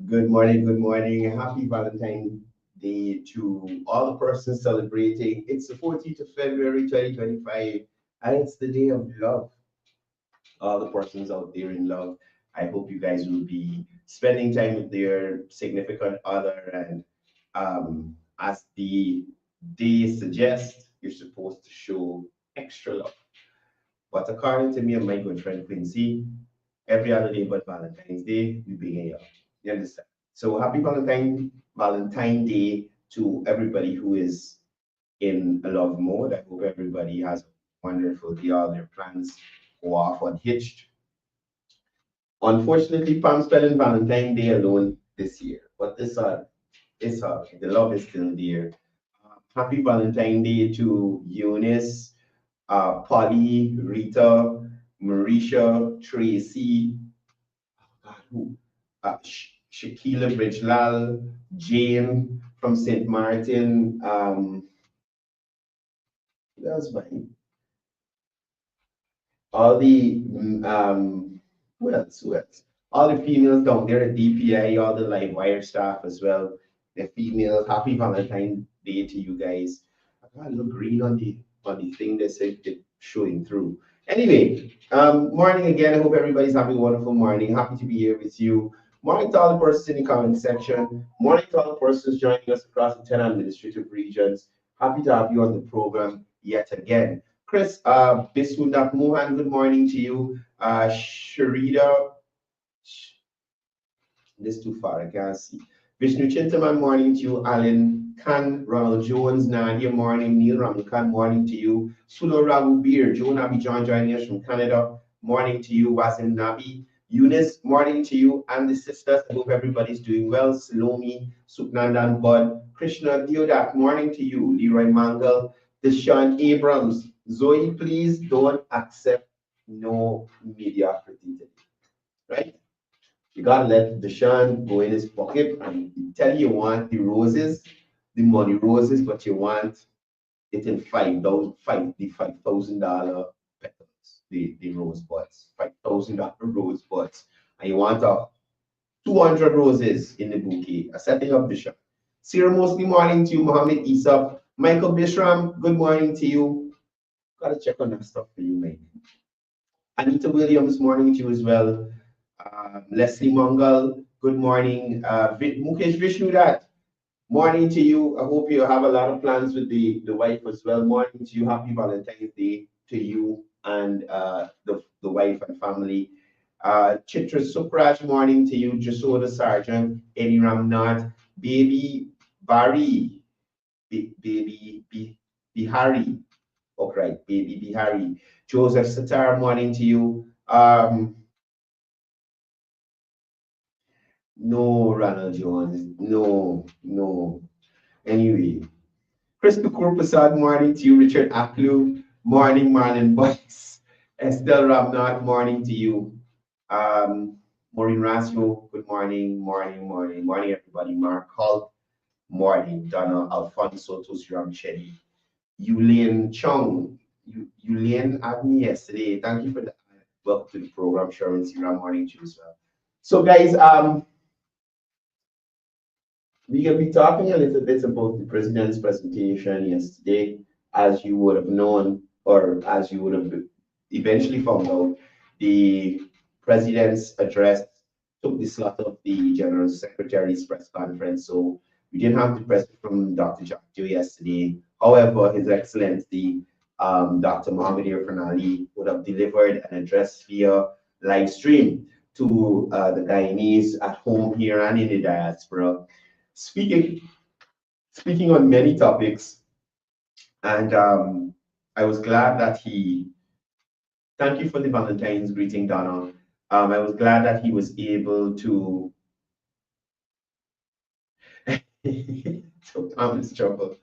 Good morning, good morning. Happy Valentine Day to all the persons celebrating. It's the 14th of February 2025, and it's the day of love. All the persons out there in love, I hope you guys will be spending time with their significant other. And as the day suggests, you're supposed to show extra love. But according to me and my good friend Quincy, every other day but Valentine's Day, we begin up. You understand? So happy Valentine Day to everybody who is in a love mode. I hope everybody has a wonderful day. All their plans go off unhitched. Unfortunately, Pam spending Valentine Day alone this year, but it's all right. The love is still there. Happy Valentine Day to Eunice, Polly, Rita, Marisha, Tracy, God, who? Shakila Bridgelal, Jane from St. Martin. Who else, man? All the who else? Who else? All the females down there at DPI, all the Livewire staff as well. The females, happy Valentine's Day to you guys. I got a little green on the thing that said it showing through. Anyway, morning again. I hope everybody's having a wonderful morning. Happy to be here with you. Morning to all the persons in the comment section. Morning to all the persons joining us across the 10 administrative regions. Happy to have you on the program yet again. Chris, Biswundak Mohan, good morning to you. Sharida, this is too far, I can't see. Vishnu Chintaman, morning to you. Alan Khan, Ronald Jones, Nadia, morning. Neil Ramakhan, morning to you. Sulo Ragu Beer, Joe Nabi John joining us from Canada, morning to you. Wasim Nabi, Eunice, morning to you and the sisters. I hope everybody's doing well. Salome, Suknandan Bud, Krishna Diodak, morning to you. Leroy Mangal, Deshaun Abrams. Zoe, please don't accept no mediocrity today, right? You gotta let Deshaun go in his pocket and tell you want the roses, the money roses, but you want it in $5,000 petals, the rose buds, $5,000 rose buds, and you want 200 roses in the bouquet. A setting up Deshaun. Sarah Mosley, morning to you. Mohammed Isab, Michael Bishram, good morning to you. Gotta check on that stuff for you, mate. Anita Williams, morning to you as well. Leslie Mungal, good morning. Mukesh Vishnudat, morning to you. I hope you have a lot of plans with the wife as well. Morning to you. Happy Valentine's Day to you and the wife and family. Chitra Sukraj, morning to you. Jasoda Sargent, Eddie Ramnath, Baby Bari, Baby Bihari. Oh, right, Baby Bihari. Joseph Satar, morning to you. No, Ronald Jones. No, no. Anyway, Chris Prasad, morning to you. Richard Aklu, morning, Marlon Boyce. Estelle Ramnath, morning to you. Maureen Rasio, good morning, morning, everybody. Mark Holt, morning. Donna Alfonso Tusiram Shetty. Yulian Chong, Yulian had me yesterday. Thank you for that. Welcome to the program, Sharon Siram, morning to you as well. So, guys, we're going to be talking a little bit about the president's presentation yesterday. As you would have known, or as you would have eventually found out, the president's address took the slot of the General Secretary's press conference. So we didn't have the press from Dr. Jacques yesterday. However, His Excellency Dr. Mohamed Irfan Ali would have delivered an address via live stream to the Guyanese at home here and in the diaspora, speaking on many topics. And I was glad that thank you for the Valentine's greeting, Donna. I was glad that he was able to, so Thomas trouble.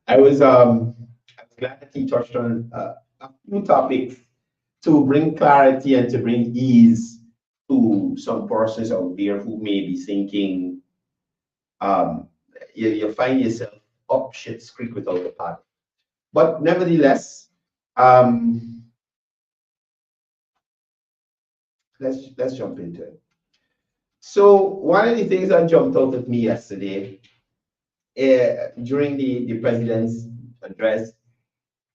I was glad that he touched on a few topics to bring clarity and to bring ease to some persons out there who may be thinking you find yourself up shit's creek without a paddle. But nevertheless, let's jump into it. So one of the things that jumped out at me yesterday during the president's address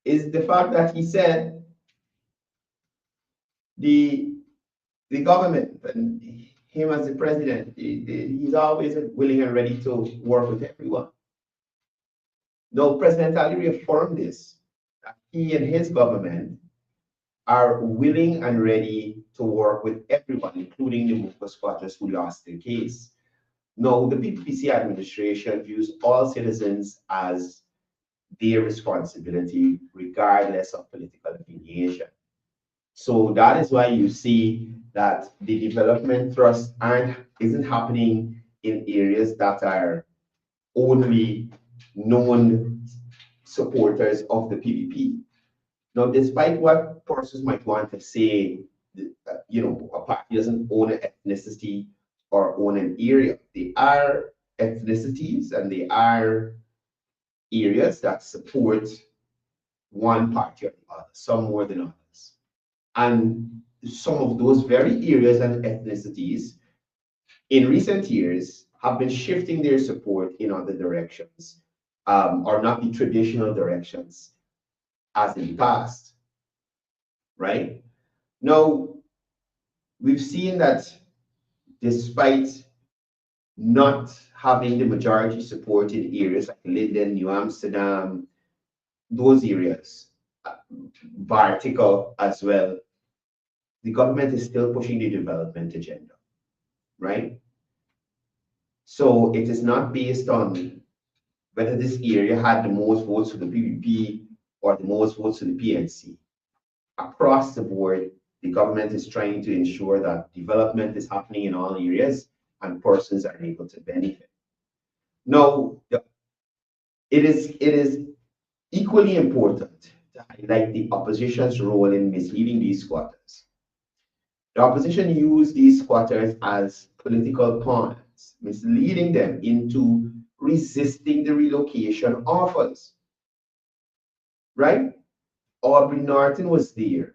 is the fact that he said the government and him as the president, he's always willing and ready to work with everyone. Now, President Ali reaffirmed this, that he and his government are willing and ready to work with everyone, including the Muka squatters who lost their case. Now, the PPC administration views all citizens as their responsibility, regardless of political affiliation. So that is why you see that the development thrust isn't happening in areas that are only known supporters of the PPP. Now, despite what persons might want to say, a party doesn't own an ethnicity or own an area. They are ethnicities and they are areas that support one party or the other, some more than others. And some of those very areas and ethnicities in recent years have been shifting their support in other directions, or not the traditional directions as in the past, right? Now, we've seen that despite not having the majority support in areas like Linden, New Amsterdam, those areas, Bartica as well, the government is still pushing the development agenda, right? So it is not based on whether this area had the most votes for the PPP or the most votes for the PNC. Across the board, The government is trying to ensure that development is happening in all areas and persons are able to benefit. Now, it is equally important to highlight the opposition's role in misleading these squatters. The opposition used these squatters as political pawns, misleading them into resisting the relocation offers. Right? Aubrey Norton was there.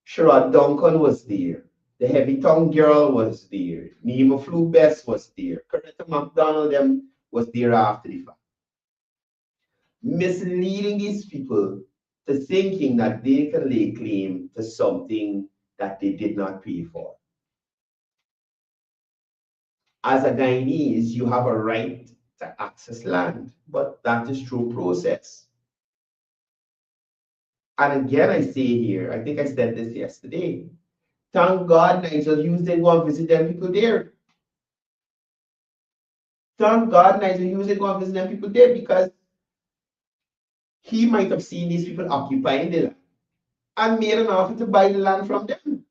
Sherrod Duncan was there. The Heavy Tongue Girl was there. Nima Flew Best was there. Coretta McDonald them was there after the fact. Misleading these people to thinking that they can lay claim to something that they did not pay for. As a Guyanese, you have a right to access land, but that is through process. And again, I say here, I think I said this yesterday. Thank God Nigel Hughes didn't go and visit them people there. Thank God Nigel Hughes didn't go and visit them people there because he might have seen these people occupying the land and made an offer to buy the land from them.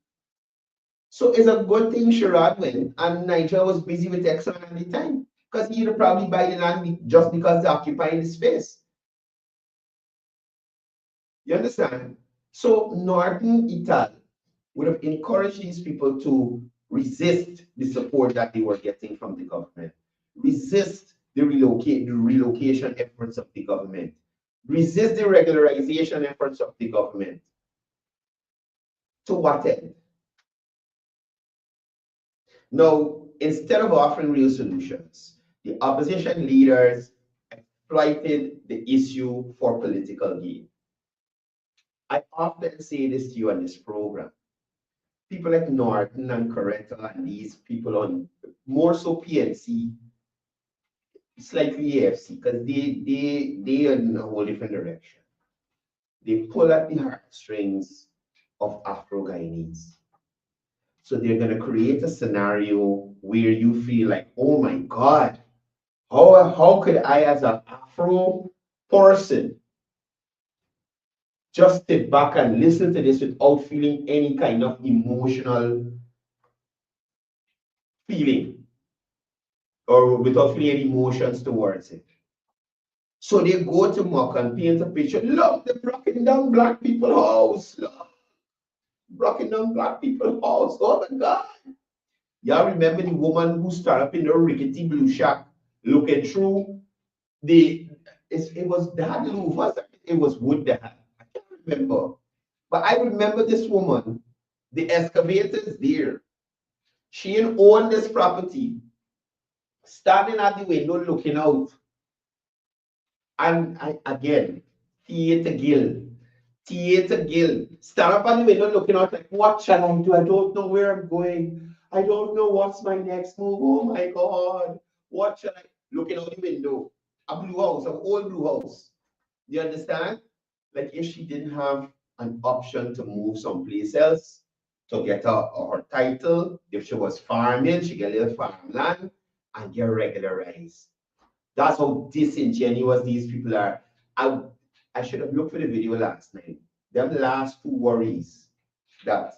So it's a good thing Sherrod went and Nigel was busy with Exxon at the time because he'd probably buy the land just because they're occupying the space. You understand? So Norton et al. Would have encouraged these people to resist the support that they were getting from the government, resist the relocation efforts of the government, resist the regularization efforts of the government. To what end? Now, instead of offering real solutions, the opposition leaders exploited the issue for political gain. I often say this to you on this program. People like Norton and Coretta and these people on more so PNC, slightly AFC, because they are in a whole different direction. They pull at the heartstrings of Afro-Guyanese. So they're going to create a scenario where you feel like, oh my God, how could I as an Afro person just sit back and listen to this without feeling any kind of emotional feeling or without feeling any emotions towards it. So they go to Mock and paint a picture. Look, the broken down black people house. Look, broken down black people house. Oh my God. Y'all remember the woman who started up in the rickety blue shack looking through it was that louvre, it was wood that I can't remember. But I remember this woman, the excavators there. She owned this property, standing at the window looking out. And again, theater guild. Stand up on the window looking out like, what shall I do? I don't know where I'm going. I don't know what's my next move. Oh my God. What shall I? Looking out the window. A blue house, an old blue house. You understand? Like if she didn't have an option to move someplace else to get her title, if she was farming, she get a little farmland and get regularized. That's how disingenuous these people are. I should have looked for the video last night. Them last two worries that,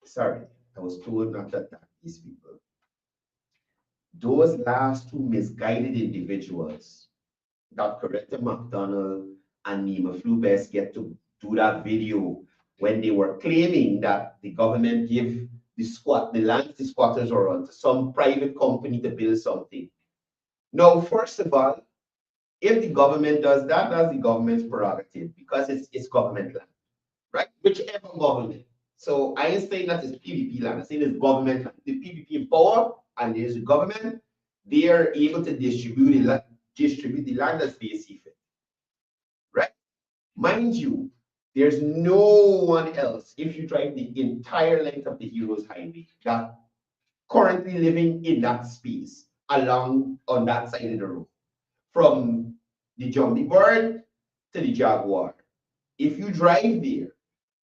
sorry, I was told not to attack these people. Those last two misguided individuals that Coretta McDonald and Nima Flubes get to do that video when they were claiming that the government give the land the squatters are on to some private company to build something. Now, first of all, if the government does that, that's the government's prerogative because it's government land, right? Whichever government. So I ain't saying that it's PVP land. I'm saying it's government land. The PVP in power and there's the government. They are able to distribute the land as they see fit, right? Mind you, there's no one else. If you drive the entire length of the Heroes Highway, that currently living in that space along on that side of the road, from the Jumbie Bird to the Jaguar. If you drive there,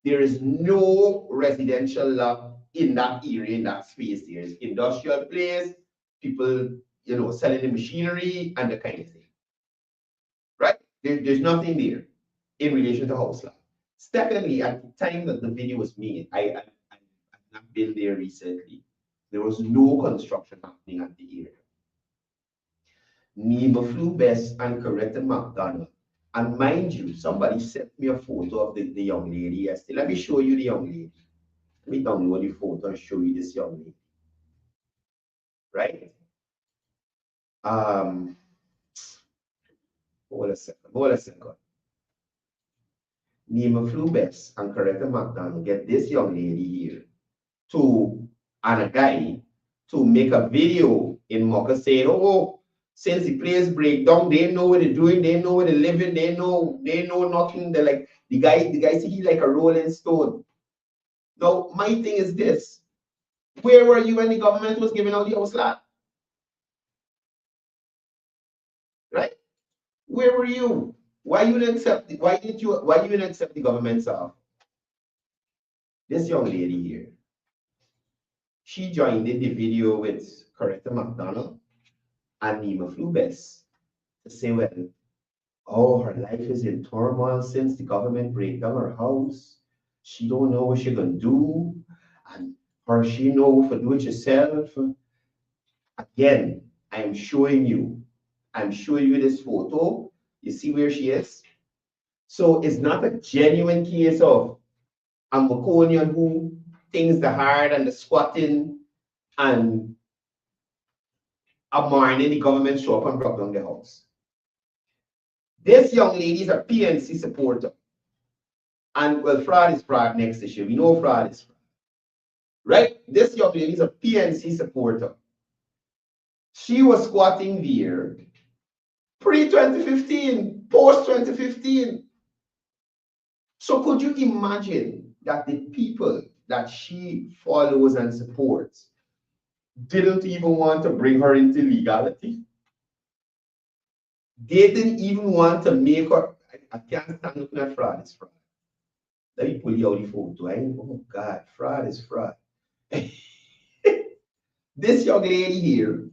there is no residential lot in that area, in that space. There's industrial place, people, selling the machinery and the kind of thing. Right? There's nothing there in relation to house lot. Secondly, at the time that the video was made, I've not been there recently. There was no construction happening at the area. Nima flew best and corrected McDonald. And mind you, somebody sent me a photo of the young lady yesterday. Let me show you the young lady. Let me download the photo and show you this young lady. Right? Hold a second. Nima flew best and corrected McDonald. Get this young lady here and a guy to make a video in Mocha saying, oh, since the place break down, they know what they're doing, they know what they're living, they know nothing. They're like the guy see he like a rolling stone. Now, my thing is this. Where were you when the government was giving out the house lot? Right? Where were you? Why you didn't accept the government's offer? This young lady here, she joined in the video with Coretta McDonald and Nima flew best to say, well, oh, her life is in turmoil since the government break down her house. She don't know what she gonna do, and or she know for do it yourself. Again, I'm showing you this photo. You see where she is? So it's not a genuine case of a Maconian who thinks the hard and the squatting and a morning the government show up and broke down the house. This young lady is a PNC supporter. And well, fraud is fraud next issue. We know fraud is fraud. Right? This young lady is a PNC supporter. She was squatting there pre-2015, post-2015. So could you imagine that the people that she follows and supports didn't even want to bring her into legality? They didn't even want to make her. I can't stand looking at fraud. It's fraud. Let me pull you out the photo. Oh God, fraud is fraud. This young lady here,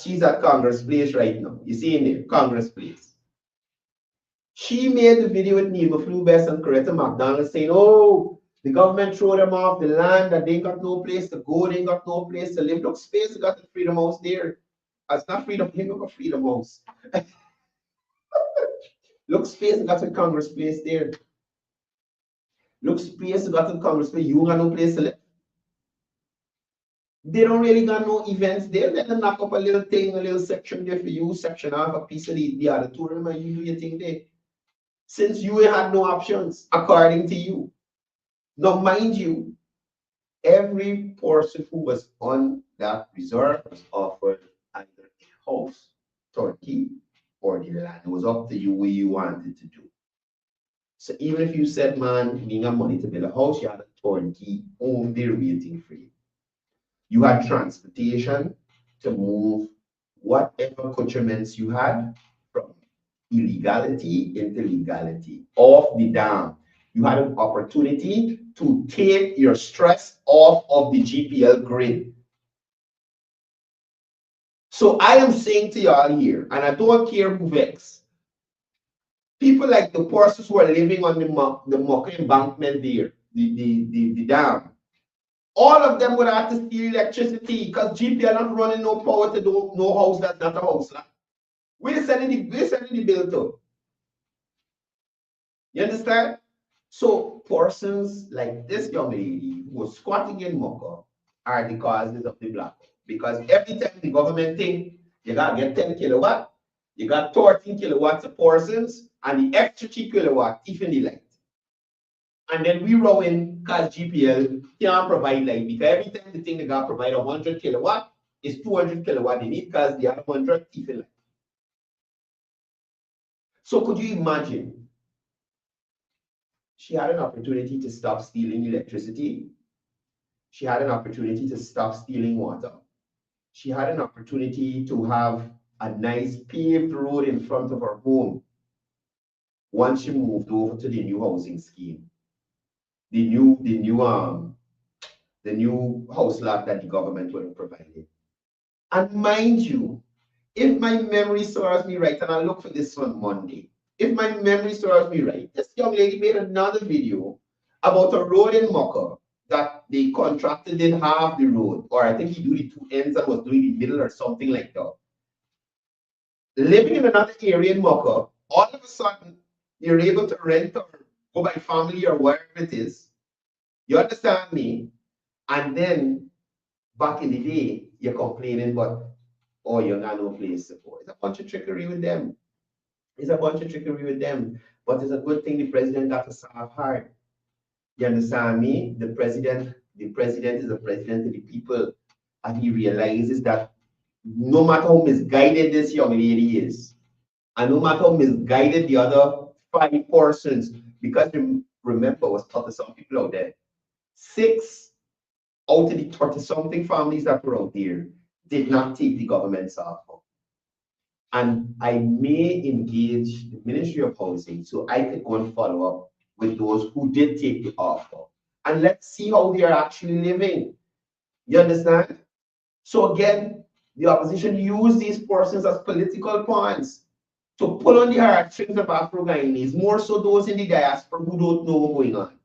she's at Congress Place right now. You see in there, Congress Place. She made the video with Nima flew best and Coretta McDonald saying, oh, the government threw them off the land, that they ain't got no place to go, they ain't got no place to live. Look, Space got the Freedom House there. It's not Freedom, he got a Freedom House. Look, Space got a Congress Place there. Look, Space got a Congress Place. You got no place to live. They don't really got no events there. They knock up a little thing, a little section there for you, section off a piece of the auditorium, and you do your thing there. Since you had no options, according to you. Now, mind you, every person who was on that reserve was offered either a house, turkey, or the land. It was up to you what you wanted to do. So even if you said, man, you got money to build a house, you had a turnkey home there waiting for you. You had transportation to move whatever accoutrements you had from illegality into legality, off the dam. You had an opportunity to take your stress off of the GPL grid. So I am saying to y'all here, and I don't care who vex, people like the persons who are living on the Mocha embankment there, the dam, all of them would have to steal electricity because GPL not running no power to do no house that's not a house. We're sending the bill to. You understand? So persons like this young lady who was squatting in Mocha are the causes of the blackout. Because every time the government think you gotta get 10 kilowatt, you got 13 kilowatts of persons and the extra 3 kilowatt even the light. And then we roll in because GPL can't provide light because every time the thing they got provide 100 kilowatt, it's 200 kilowatt they need because the other 100 even light. So could you imagine? She had an opportunity to stop stealing electricity. She had an opportunity to stop stealing water. She had an opportunity to have a nice paved road in front of her home once she moved over to the new housing scheme. The new house lot that the government would have provided. And mind you, if my memory serves me right, and I'll look for this on Monday, if my memory serves me right, this young lady made another video about a road in Mocha that the contractor did half the road, or I think he do the two ends and was doing the middle or something like that. Living in another area in Mocha, all of a sudden you're able to rent or go by family or wherever it is. You understand me? And then back in the day, you're complaining, but oh, you got no place to go. It's a bunch of trickery with them. It's a bunch of trickery with them. But it's a good thing the president got to serve hard. You understand me? The president is the president of the people. And he realizes that no matter how misguided this young lady is, and no matter how misguided the other 5 persons, because remember, was 30-some people out there. 6 out of the 30-something families that were out there did not take the government's offer. And I may engage the Ministry of Housing so I could go and follow up with those who did take the offer. And let's see how they are actually living. You understand? So again, the opposition used these persons as political pawns to pull on the heartstrings of Afro-Guyanese, more so those in the diaspora who don't know what's going on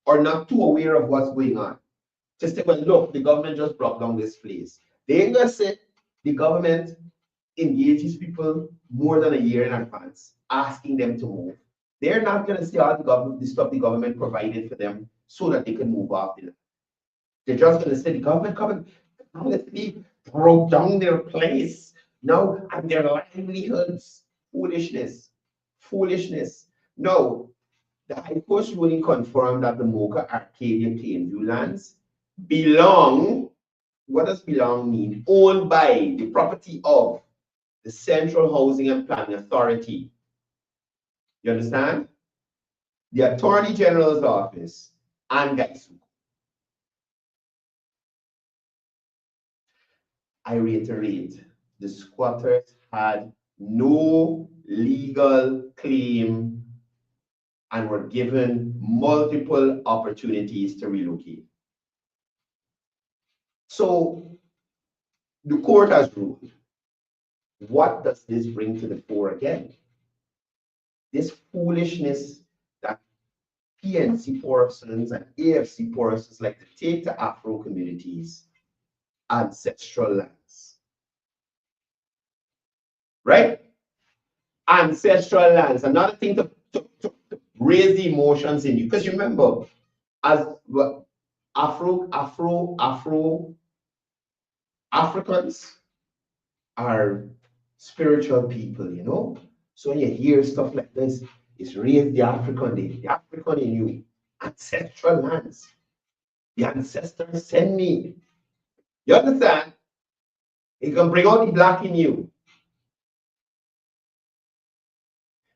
or not too aware of what's going on. To say, well, look, the government just brought down this place. They ain't gonna say the government engages people more than a year in advance, asking them to move. They're not gonna see all the stuff the government provided for them so that they can move off the land. They're just gonna say the government coming, honestly, broke down their place. No, and their livelihoods. Foolishness. Foolishness. No, the High Court ruling confirmed that the Mocha Arcadia Plainview lands belong, what does belong mean? Owned by the property of the Central Housing and Planning Authority. You understand? The Attorney General's office and Gaisu. I reiterate, the squatters had no legal claim and were given multiple opportunities to relocate. So the court has ruled. What does this bring to the fore again? This foolishness that PNC persons and AFC persons like to take to Afro communities ancestral lands. Right? Ancestral lands. Another thing to raise the emotions in you. Because you remember, as Africans are spiritual people, you know. So when you hear stuff like this, it's raise the African in you. Ancestral lands. The ancestors send me. You understand? It can bring out the black in you.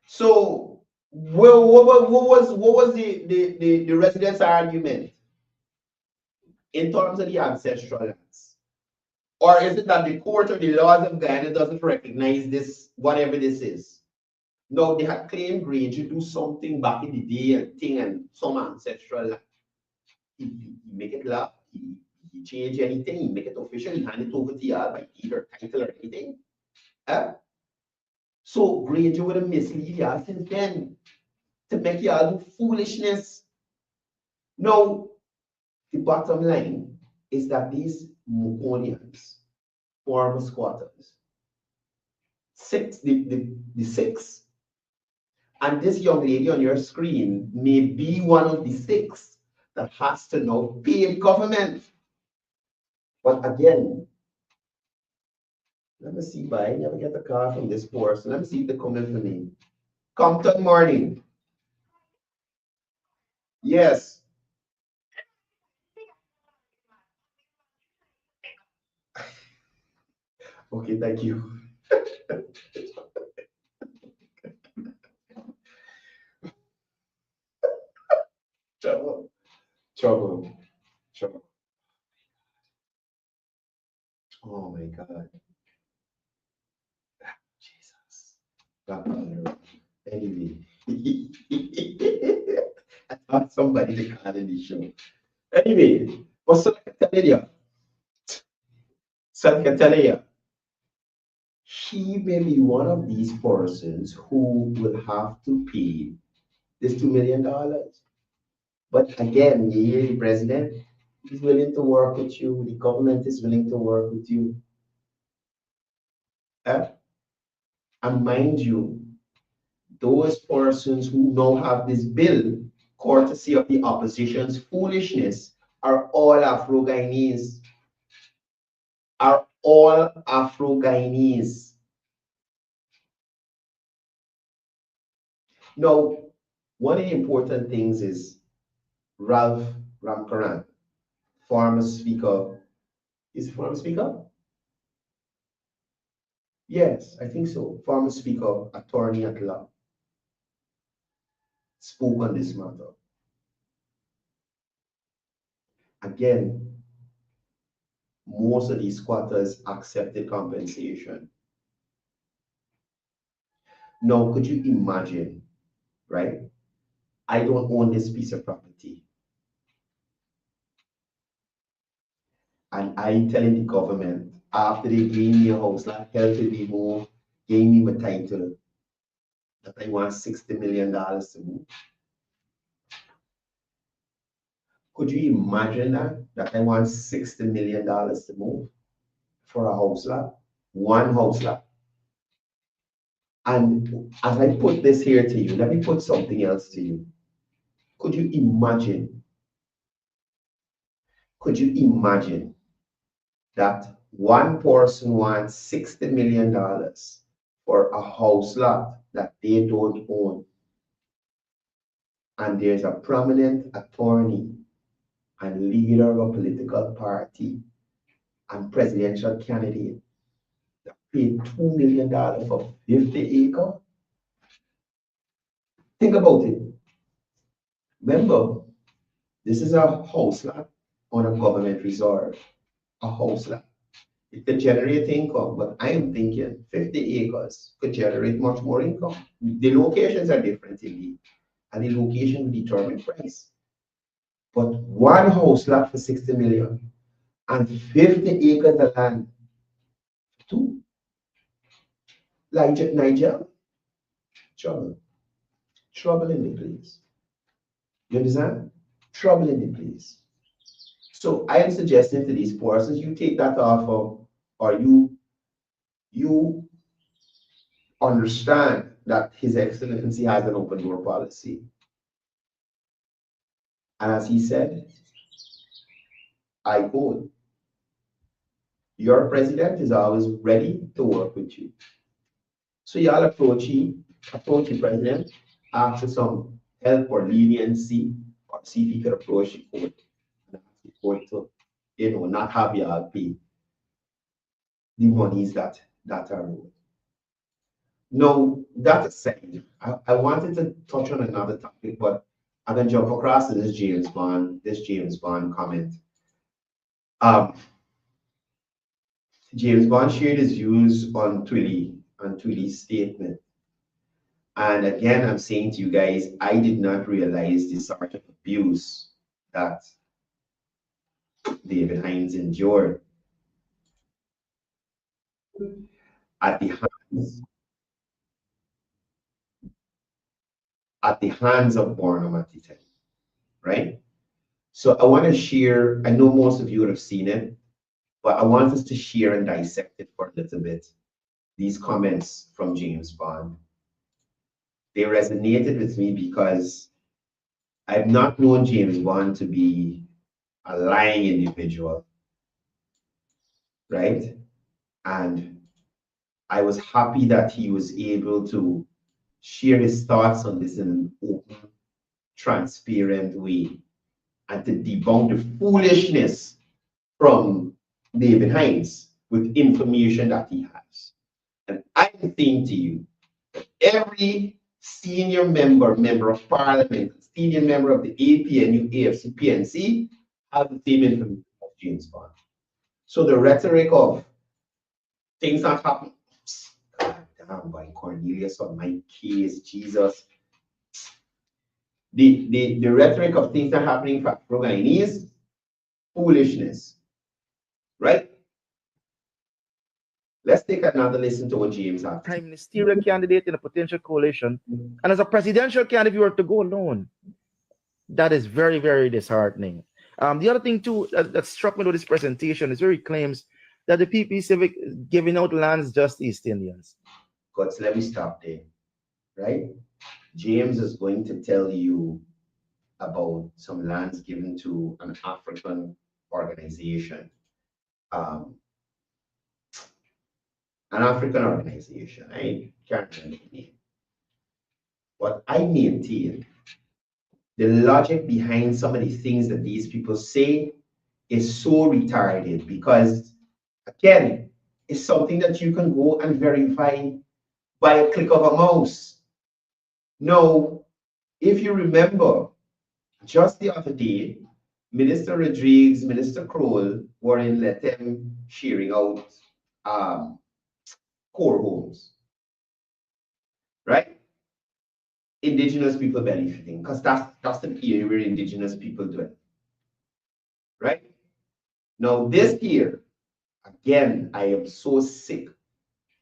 So what was the residents' argument in terms of the ancestral lands? Or is it that the court or the laws of Guyana doesn't recognize this, whatever this is? No, they had claimed Grange to do something back in the day and thing and some ancestral land. He make it law, he change anything, he make it official, he hand it over to y'all by deed or title or anything. So Grange would have mislead y'all since then to make y'all do foolishness. Now, the bottom line is that these Mukonians, former squatters, the 6, and this young lady on your screen may be one of the 6 that has to now pay the government. But again, let me see, but I never get a call from this person. Let me see if they're coming for me. Compton morning. Yes. Okay, thank you. Trouble, trouble, trouble. Oh my God. Jesus. Anyway. I thought somebody to call in the show. Anyway, what's so like I tell you? So like I tell you, He may be one of these persons who will have to pay this $2 million. But again, you hear the president, he's willing to work with you, the government is willing to work with you. And mind you, those persons who now have this bill, courtesy of the opposition's foolishness, are all Afro-Guyanese. Are all Afro-Guyanese. Now, one of the important things is Ralph Ramkaran, former speaker. Is he former speaker? Yes, I think so. Former speaker, attorney at law, spoke on this matter. Again, most of these squatters accepted compensation. Now, could you imagine, right? I don't own this piece of property. And I telling the government, after they gave me a house, like help me move, gave me my title, that I want $60 million to move. Could you imagine that? That I want $60 million to move for a house lot, one house lot. And as I put this here to you, let me put something else to you. Could you imagine? Could you imagine that one person wants $60 million for a house lot that they don't own? And there's a prominent attorney and leader of a political party and presidential candidate that paid $2 million for 50 acres. Think about it. Remember, this is a house lot on a government reserve, a house lot. It could generate income, but I'm thinking 50 acres could generate much more income. The locations are different indeed, and the location will determine price. But one house lot for 60 million and 50 acres of land, two. Like Niger, trouble. Trouble in the place. You understand? Trouble in the place. So I am suggesting to these persons, you take that offer, or you understand that His Excellency has an open door policy. And as he said, I quote, your president is always ready to work with you. So y'all approach the president, ask for some help or leniency, or see if he could approach the court and ask the court to, not have y'all pay the monies that are owed. Now, that aside, I wanted to touch on another topic, but I'm gonna jump across to this James Bond comment. James Bond shared his views on Twilly's statement. And again, I'm saying to you guys, I did not realize the sort of abuse that David Hines endured at the hands of Barnum at the time, right? So I want to share, I know most of you would have seen it, but I want us to share and dissect it for a little bit. These comments from James Bond. They resonated with me because I've not known James Bond to be a lying individual, right? And I was happy that he was able to share his thoughts on this in an open, transparent way and to debunk the foolishness from David Hines with information that he has. And I'm saying to you that every senior member of parliament, senior member of the APNU, AFC, PNC have the same information as James Bond. So the rhetoric of things that happen, God damn, by Cornelius on my case, Jesus. The rhetoric of things that are happening for Afro-Guyanese, foolishness, right? Let's take another listen to what James has to say. Prime ministerial candidate in a potential coalition, and as a presidential candidate, if you were to go alone, that is very, very disheartening. The other thing too that struck me with this presentation is where he claims that the PP Civic is giving out lands just to East Indians. God, let me stop there, right? James is going to tell you about some lands given to an African organization, um, I can't remember the name. But I maintain the logic behind some of the things that these people say is so retarded because, again, it's something that you can go and verify by a click of a mouse. Now, if you remember, just the other day, Minister Rodriguez, Minister Kroll were in Letem sharing out um, core homes, right? Indigenous people benefiting, because that's the area where indigenous people dwell, right? Now, this here, again, I am so sick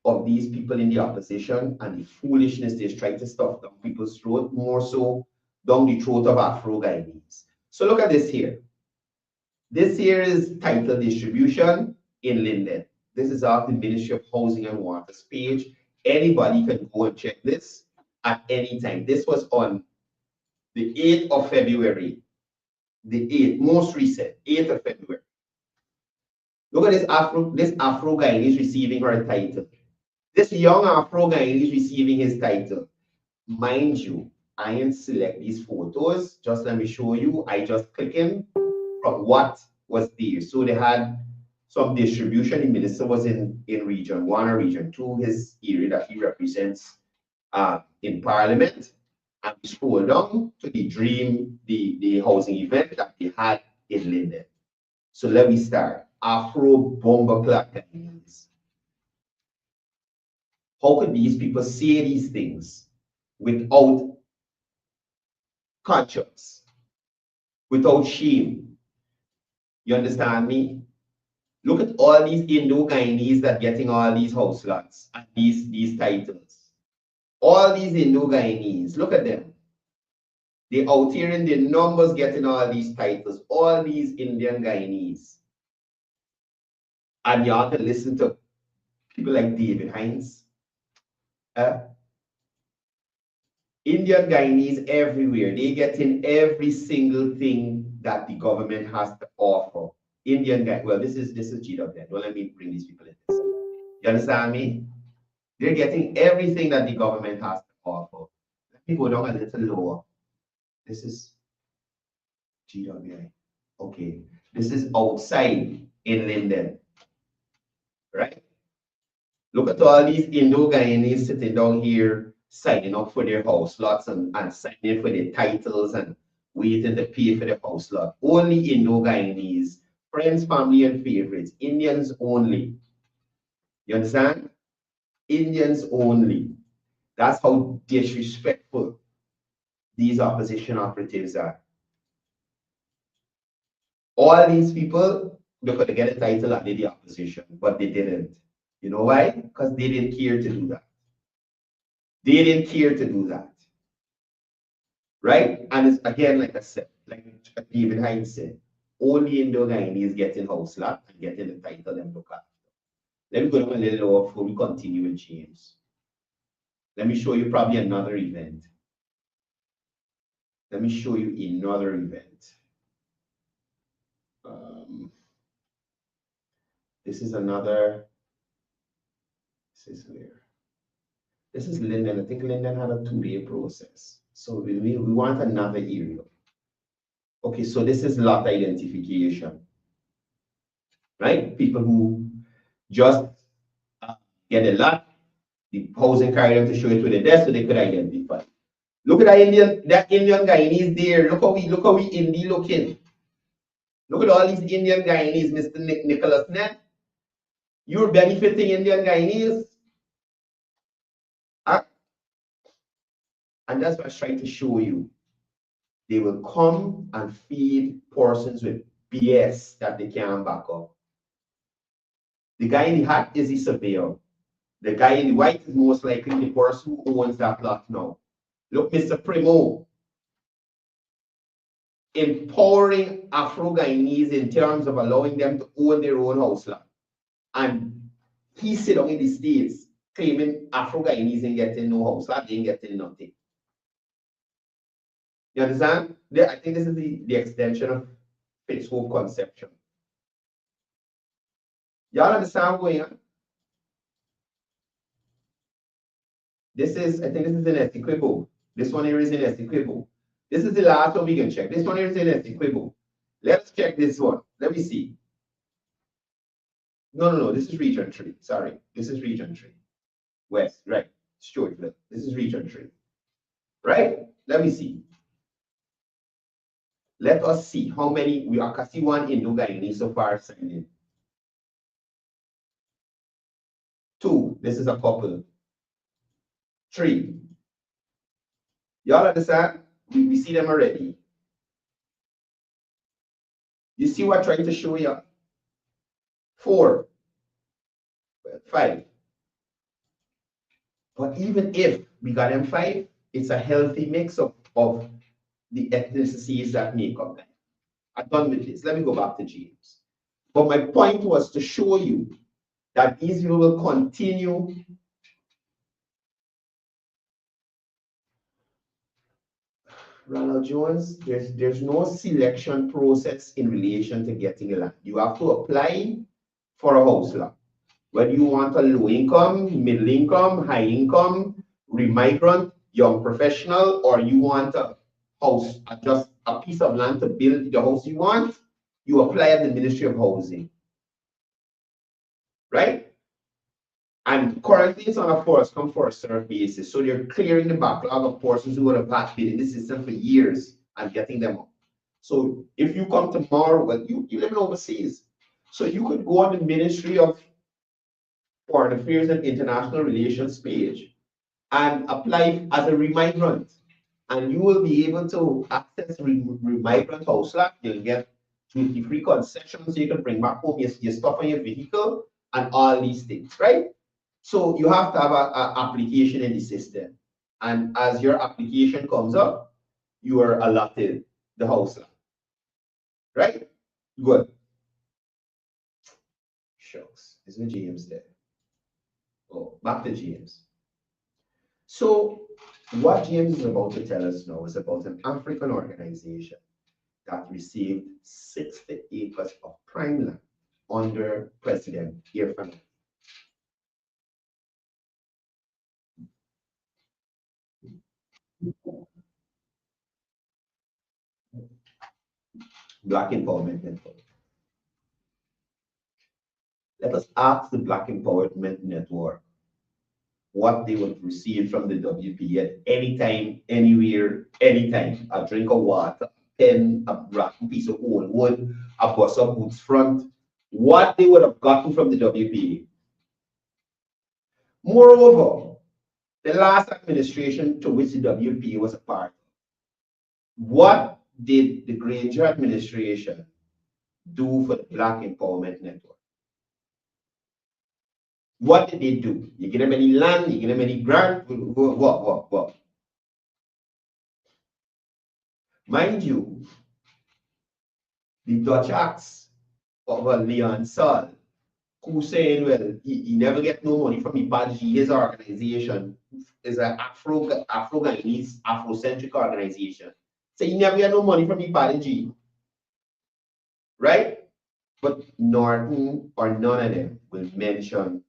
of these people in the opposition and the foolishness they try to stuff down people's throat, more so down the throat of Afro Guyanese. So look at this here. This here is title distribution in Linden. This is off the Ministry of Housing and Waters page. Anybody can go and check this at any time. This was on the 8th of February. The 8th, most recent, 8th of February. Look at this Afro Guyanese receiving her title. This young Afro Guyanese receiving his title. Mind you, I didn't select these photos. Just let me show you. I just click in from what was there. So they had some distribution. The minister was in region 1 or region 2, his area that he represents in parliament. And we scroll down to the housing event that they had in Linden. So let me start. Afro Bomber Guyanese. How could these people say these things without conscience, without shame? You understand me? Look at all these Indo-Guyanese that getting all these house lots and these titles. All these Indo-Guyanese, look at them. They out here in the numbers getting all these titles, all these Indian Guyanese. And you have to listen to people like David Hines. Indian Guyanese everywhere. They get in every single thing that the government has to offer. Indian guy. Well, this is GWN. Don't let me bring these people in this. You understand me? They're getting everything that the government has to offer. Let me go down a little lower. This is GWI. Okay. This is outside in Linden. Right? Look at all these Indo-Guyanese sitting down here signing up for their house lots and signing for their titles and waiting to pay for their house lot. Only Indo-Guyanese, friends, family, and favorites. Indians only. You understand? Indians only. That's how disrespectful these opposition operatives are. All these people, they could get a title and did the opposition, but they didn't. You know why? Because they didn't care to do that. They didn't care to do that. Right? And it's again, like I said, like David Hines said, only Indo-Guyanese getting house lot and getting the title and look after. Let me go down a little lower before we continue with James. Let me show you probably another event. Let me show you another event. This is another. This is where. This is Linden. I think Linden had a 2-day process. So we want another area. Okay, so this is lot identification. Right? People who just get a lot, the housing carry them to show it to the desk so they could identify. Look at that Indian Guyanese there. Look how we indie looking. Look at all these Indian Guyanese, Mr. Nicholas Net. You're benefiting Indian Guyanese. And that's what I was trying to show you. They will come and feed persons with BS that they can't back up. The guy in the hat is the surveyor. The guy in white is most likely the person who owns that lot now. Look, Mr. Primo, empowering Afro-Guyanese in terms of allowing them to own their own house lot. And he sit down in the States claiming Afro-Guyanese ain't getting no house lot, they ain't getting nothing. You understand? I think this is the extension of Fitzhope conception. Y'all understand where I am? This is, I think this is in Essequibo. This one here is in Essequibo. This is the last one we can check. This one here is in Essequibo. Let's check this one. Let me see. No. This is region 3. Sorry. This is region 3. West, right. Stuart, this is region 3. Right? Let me see. Let us see how many we are. Kasi one Indo-Guyanese so far signed in. 2. This is a couple. 3. Y'all understand? We see them already. You see what I'm trying to show you? 4. 5. But even if we got them 5, it's a healthy mix of the ethnicities that make up them. I'm done with this. Let me go back to James. But my point was to show you that these people will continue. Ronald Jones, there's no selection process in relation to getting a land. You have to apply for a house lot. Whether you want a low income, middle income, high income, remigrant, young professional, or you want a house, just a piece of land to build the house you want, you apply at the Ministry of Housing. Right? And currently it's on a first come, first serve basis. So they're clearing the backlog of persons who would have been in the system for years and getting them up. So if you come tomorrow, well, you live in overseas. So you could go on the Ministry of Foreign Affairs and International Relations page and apply as a remigrant. And you will be able to access remigrant house lot. You'll get duty-free concessions so you can bring back home your stuff on your vehicle and all these things, right? So you have to have an application in the system. And as your application comes up, you are allotted the house lot. Right? Good. Shucks. Isn't James there? Oh, back to James. So what James is about to tell us now is about an African organization that received 60 acres of prime land under President Irfan. Black Empowerment Network. Let us ask the Black Empowerment Network what they would receive from the WP at any time, anywhere, anytime. A drink of water, a pen, a rotten piece of old wood, a bus of boots front, what they would have gotten from the WPA. Moreover, the last administration to which the WPA was a part, what did the Granger administration do for the Black Empowerment Network? What did they do? You give them any land, you give them any grant, what? Mind you, the Dutch acts of Leon Saul, who saying, well, he never get no money from Ipaji, his organization is an Afro-Guyanese, Afrocentric organization. So he never get no money from Ipaji, right? But Norton or none of them will mention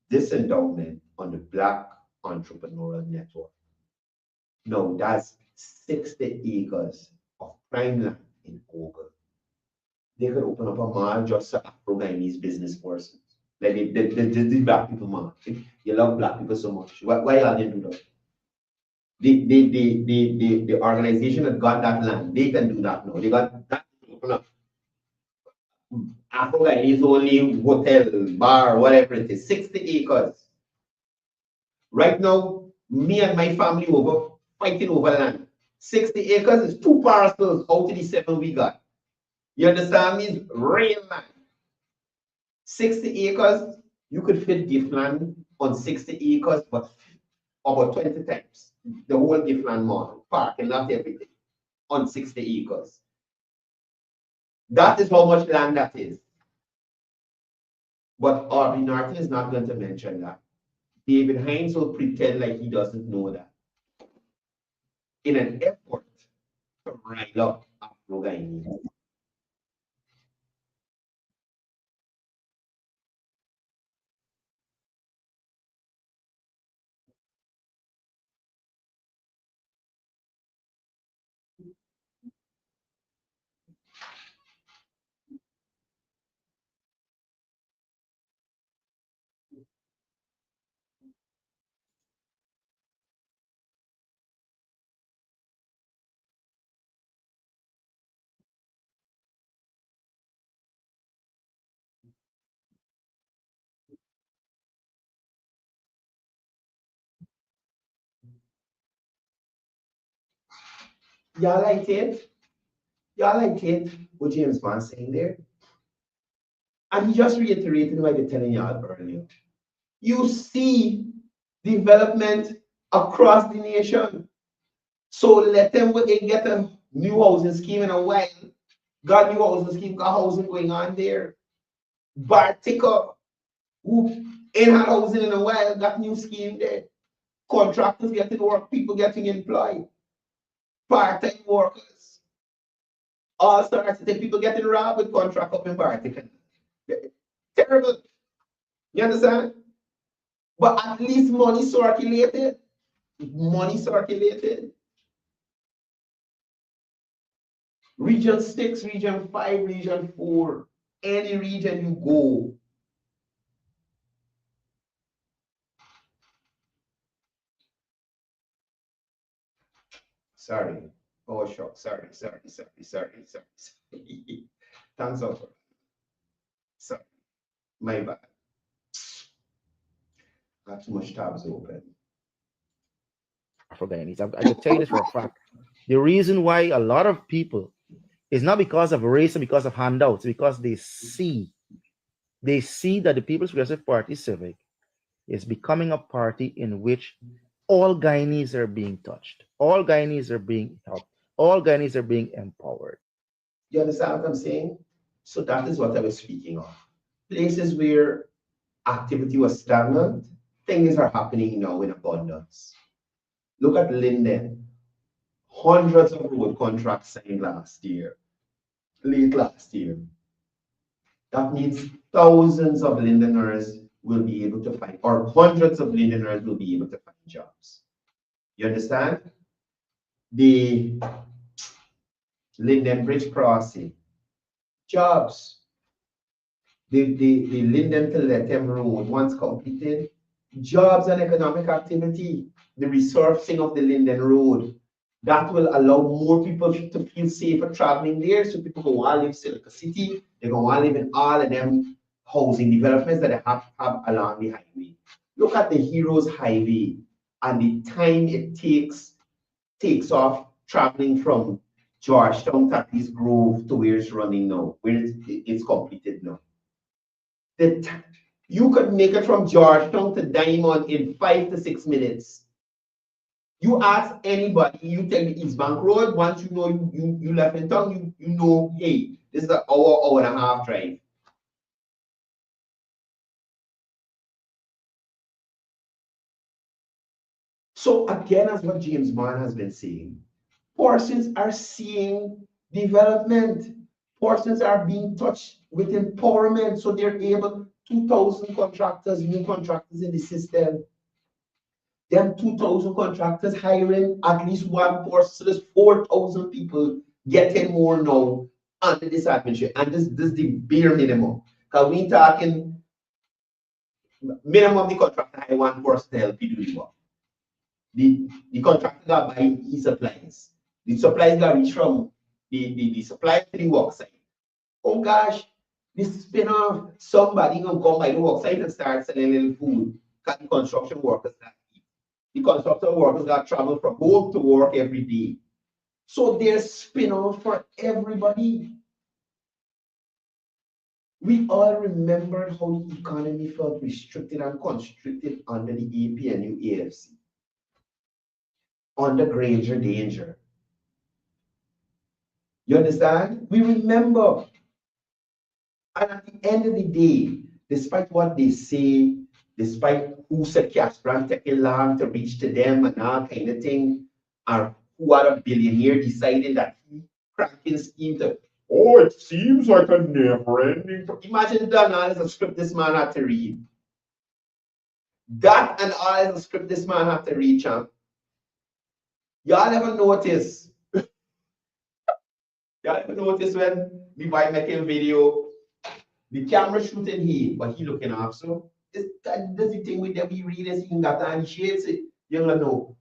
this endowment on the Black Entrepreneurial Network. No, that's 60 acres of prime land in Ogle. They could open up a mall just for Afro-Guyanese business persons. Like the Black people mall. You love Black people so much. Why y'all didn't do that? The organization that got that land, they can do that now. They got that to open up. Afro-Guyanese only hotel, bar, whatever it is, 60 acres. Right now, me and my family fighting over land. 60 acres is 2 parcels out of the 7 we got. You understand me? It's real land. 60 acres, you could fit gift land on 60 acres, but about 20 times the whole Giftland Mall, parking lot, everything on 60 acres. That is how much land that is. But Aubrey Norton is not going to mention that. David Hines will pretend like he doesn't know that in an effort to rile up Afro-Guyanese. Y'all like it? Y'all like it? What James Bond saying there? And he just reiterated what I was telling y'all earlier. You see development across the nation. So let them get a new housing scheme in a while. Got new housing scheme, got housing going on there. Bartica, who ain't had housing in a while, got new scheme there. Contractors getting work, people getting employed. Part-time workers. All sorts of things. People getting robbed with contract up in Bartica. Terrible. You understand? But at least money circulated. Money circulated. Region 6, Region 5, Region 4, any region you go. Sorry. Oh, sure. Sorry. Thanks over. Sorry. My bad. Got too much tabs open. Afro-Guyanese. I can tell you this for a fact. The reason why a lot of people is not because of race and because of handouts, because they see that the People's Progressive Party Civic is becoming a party in which all Guyanese are being touched, all Guyanese are being helped, all Guyanese are being empowered. You understand what I'm saying? So that is what I was speaking of. Places where activity was stagnant, things are happening now in abundance. Look at Linden. Hundreds of road contracts signed last year, late last year. That means thousands of Lindeners will be able to find, or hundreds of Lindeners will be able to find jobs. You understand? The Linden Bridge crossing, jobs. The Linden to Lethem Road, once completed, jobs and economic activity. The resurfacing of the Linden Road, that will allow more people to feel safer traveling there. So people go want to live in Silica City, they go want to live in all of them housing developments that they have along the highway. Look at the Heroes Highway and the time it takes off traveling from Georgetown, Tatis Grove to where it's running now, where it's completed now. You could make it from Georgetown to Diamond in 5 to 6 minutes. You ask anybody, you tell me East Bank Road, once you know you left in town, you know, hey, this is an hour and a half drive. So again, as what James Mann has been saying, portions are seeing development. Portions are being touched with empowerment, so they're able, 2,000 contractors, new contractors in the system. Them 2,000 contractors hiring at least one person, so there's 4,000 people getting more now under this administration. And this is the bare minimum. Because we talking minimum the contractor hire one person to help you do the work. The contractor got buy supplies. The supplies got reach from the supplies to the work site. Oh gosh, this spin-off, somebody gonna come by the work site and start selling little food. Because the construction workers got eat. The construction workers got travel from home to work every day. So there's spin-off for everybody. We all remembered how the economy felt restricted and constricted under the APNU AFC, under Granger danger. You understand? We remember. And at the end of the day, despite what they say, despite who said Casper taking long to reach to them and all kind of thing, or who had a billionaire deciding that he cracking scheme to, oh, it seems like a never ending. Imagine that all is a script this man had to read. That and all is a script this man had to read, champ. Y'all ever notice? Y'all ever notice when the boy making video, the camera shooting here, but he looking off. So that's the thing with them. We read this, he got and shades it. You don't know.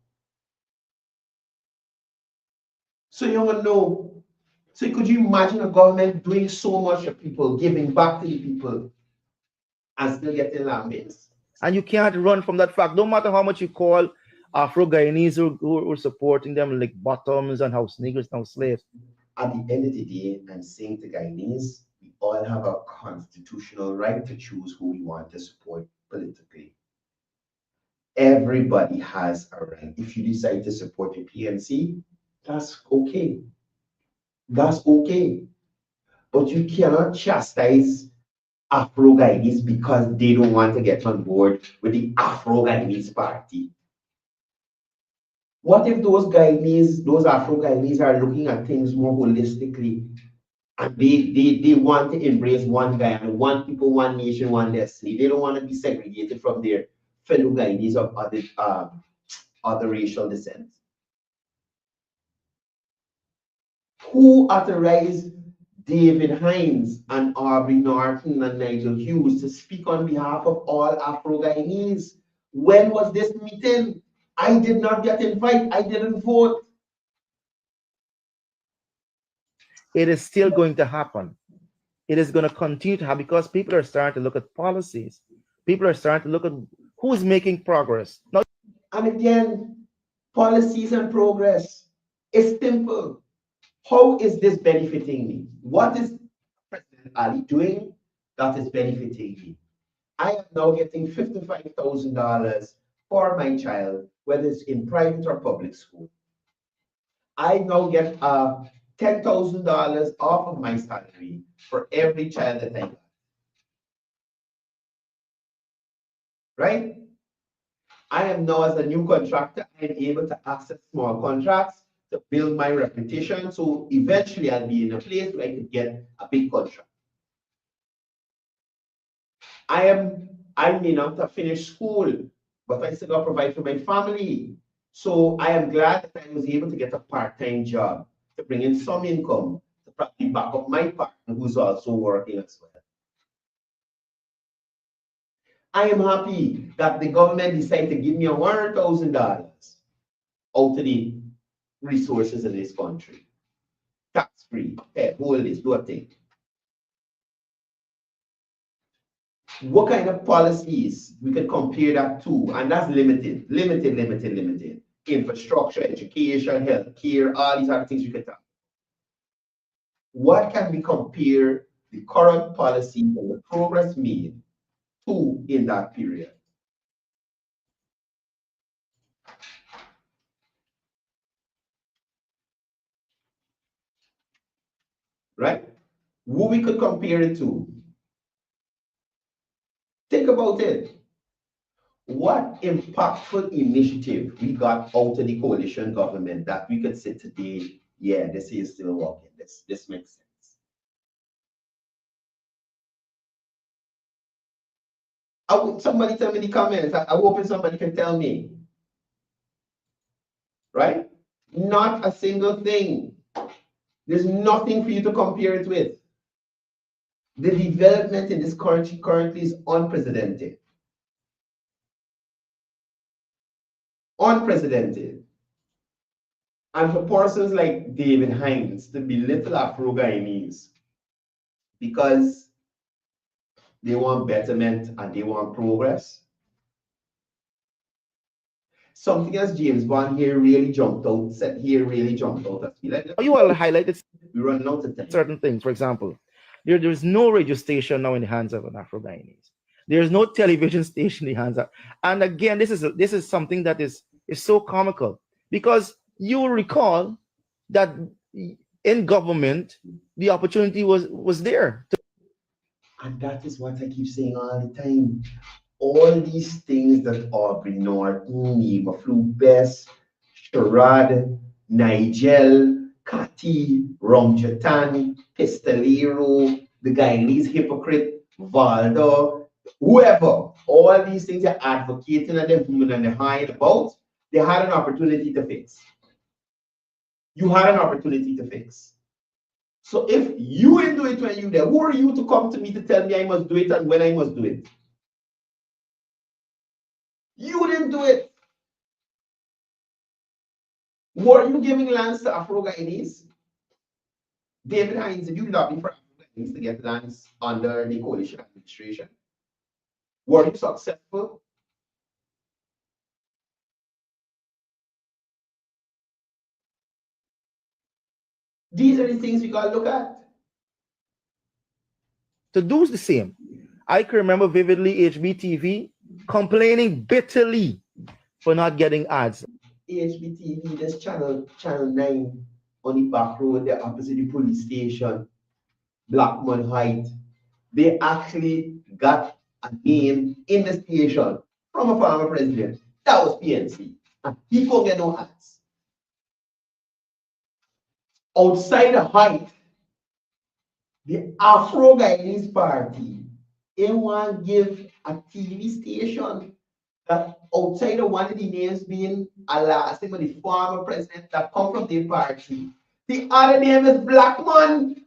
So you don't know. So could you imagine a government doing so much for people, giving back to the people, and still getting laments? And you can't run from that fact. No matter how much you call Afro-Guyanese who are supporting them like bottoms and house niggers and house slaves. At the end of the day, I'm saying to Guyanese, we all have a constitutional right to choose who we want to support politically. Everybody has a right. If you decide to support the PNC, that's okay. That's okay. But you cannot chastise Afro Guyanese because they don't want to get on board with the Afro Guyanese party. What if those Guyanese, those Afro Guyanese are looking at things more holistically and they want to embrace one Guyana, one people, one nation, one destiny. They don't want to be segregated from their fellow Guyanese of other racial descent. Who authorized David Hines and Aubrey Norton and Nigel Hughes to speak on behalf of all Afro-Guyanese? When was this meeting? I did not get invited. I didn't vote. It is still going to happen. It is going to continue to happen because people are starting to look at policies. People are starting to look at who's making progress. Now, and again, policies and progress. It's simple. How is this benefiting me? What is President Ali doing that is benefiting me? I am now getting $55,000 for my child, whether it's in private or public school. I now get $10,000 off of my salary for every child that I got. Right? I am now, as a new contractor, I am able to access small contracts to build my reputation. So eventually I'll be in a place where I could get a big contract. I may not have finished school, but I still got to provide for my family. So I am glad that I was able to get a part-time job to bring in some income to probably back up my partner who's also working as well. I am happy that the government decided to give me $100,000 out of the resources in this country. Tax-free. Hey, hold this, do a thing. What kind of policies we can compare that to? And that's limited. Infrastructure, education, healthcare, all these other things we can talk. What can we compare the current policy and the progress made to in that period? Right? Who we could compare it to? Think about it. What impactful initiative we got out of the coalition government that we could say today, yeah, this is still working. This makes sense. Somebody tell me in the comments. I hope somebody can tell me. Right? Not a single thing. There's nothing for you to compare it with. The development in this country currently is unprecedented. Unprecedented. And for persons like David Hines to belittle Afro-Guyanese because they want betterment and they want progress. Something as James Bond here really jumped out, said here really jumped out at me. you all highlighted we run out of time. certain things. For example, There's no radio station now in the hands of an Afro-Guyanese. There's no television station in the hands of. And again, this is something that is so comical because you will recall that in government the opportunity was there. And that is what I keep saying all the time. All these things that Aubrey Norton, Eva Flubess, Sherrod, Nigel, Kati, Romjatan, Pistolero, the Guyanese hypocrite, Valdo, whoever, all these things are advocating and they're moving and they're high about, they had an opportunity to fix. You had an opportunity to fix. So if you didn't do it when you there, who are you to come to me to tell me I must do it and when I must do it? You didn't do it. Were you giving lands to Afro-Guyanese? David Hines, did you lobby for Afro-Guyanese to get lands under the coalition administration? Were you successful? These are the things we got to look at. To do the same. I can remember vividly HBTV complaining bitterly for not getting ads. HBTV, this channel 9 on the back road, there opposite the police station, Blackman Height. They actually got a name in the station from a former president. That was PNC. And he couldn't get no ads. Outside the Height, the Afro-Guyanese Party, they want to give a TV station that outside of one of the names being Alasim, the former president that come from the party. The other name is Blackman.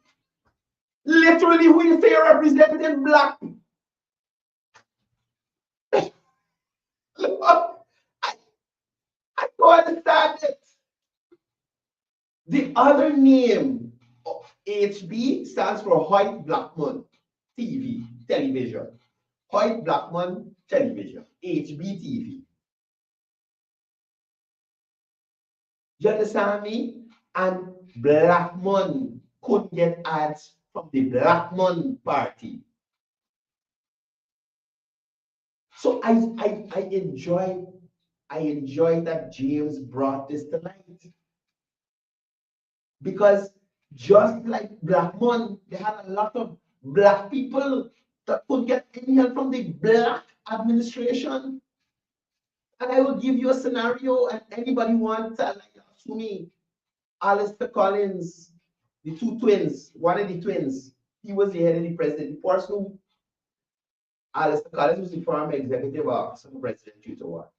Literally, who you say representing black. I don't understand it. The other name of HB stands for Hoyt Blackman TV, television. Hoyt Blackman television, HBTV. You understand me? And Blackman couldn't get ads from the Blackman party. So I enjoy that James brought this to light. Because just like Blackman, they had a lot of black people that could get any help from the black administration. And I will give you a scenario, and anybody wants to ask me. Alistair Collins, the two twins, one of the twins, he was the head of the president. The person, Alistair Collins was the former executive officer of President Tutor,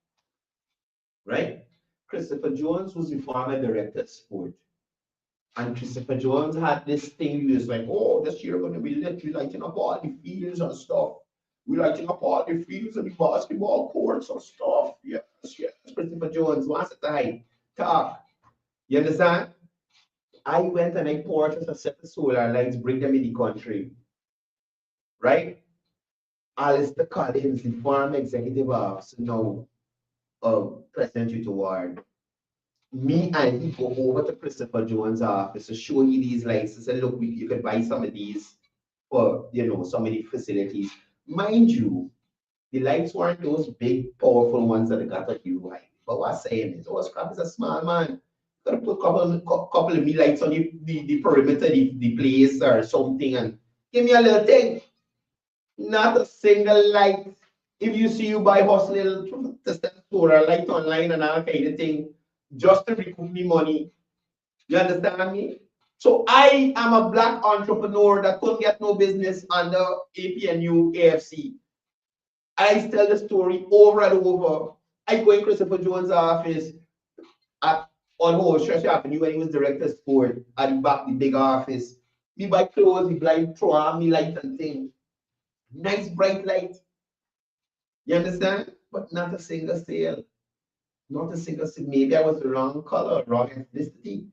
right? Christopher Jones was the former director of sport. And Christopher Jones had this thing, he was like, oh, this year we're going to be lighting up all the fields and stuff. We're lighting up all the fields and the basketball courts and stuff. Yes. Christopher Jones wants to die. Talk. You understand? I went and I purchased a set of solar lights, bring them in the country. Right? Alistair Collins, the former executive officer now of President Tutor Ward. Me and he go over to Christopher Jones' office to show you these lights and say, look, you could buy some of these for, some of the facilities. Mind you, the lights weren't those big, powerful ones that got a UI. But what I'm saying is, Scrap is a small man. Gotta put a couple of me lights on the perimeter, the place or something, and give me a little thing. Not a single light. If you see you buy hustle to sell solar light online and all kind of thing, just to recoup me money. You understand me? So I am a black entrepreneur that couldn't get no business under APNU AFC. I tell the story over and over. I go in Christopher Jones' office on Church Avenue when he was director of sport at the back, the big office. Me buy clothes, me blind throw on me light and thing. Nice bright light. You understand? But not a single sale. Not a single sale. Maybe I was the wrong color, wrong ethnicity.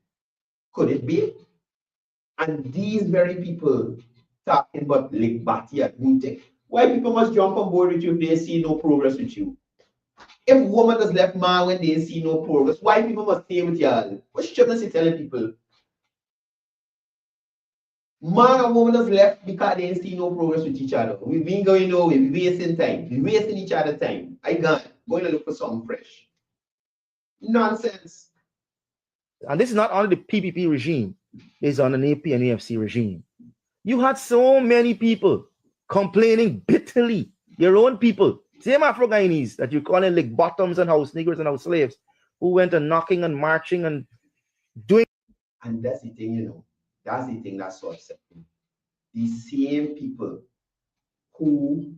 Could it be? And these very people talking about Lick Batty at Wootek. Why people must jump on board with you if they see no progress with you? If woman has left man when they see no progress, why people must stay with y'all? What should I say telling people? Man and woman just left because they didn't see no progress with each other. We've been going nowhere, we're wasting time, we're wasting each other time. I gone, going to look for something fresh. Nonsense. And this is not only the PPP regime, it's on an AP and AFC regime. You had so many people complaining bitterly, your own people, same Afro-Guyanese that you're calling like bottoms and house niggers and house slaves, who went and knocking and marching and doing. And that's the thing, you know, that's the thing that's so upsetting. These same people who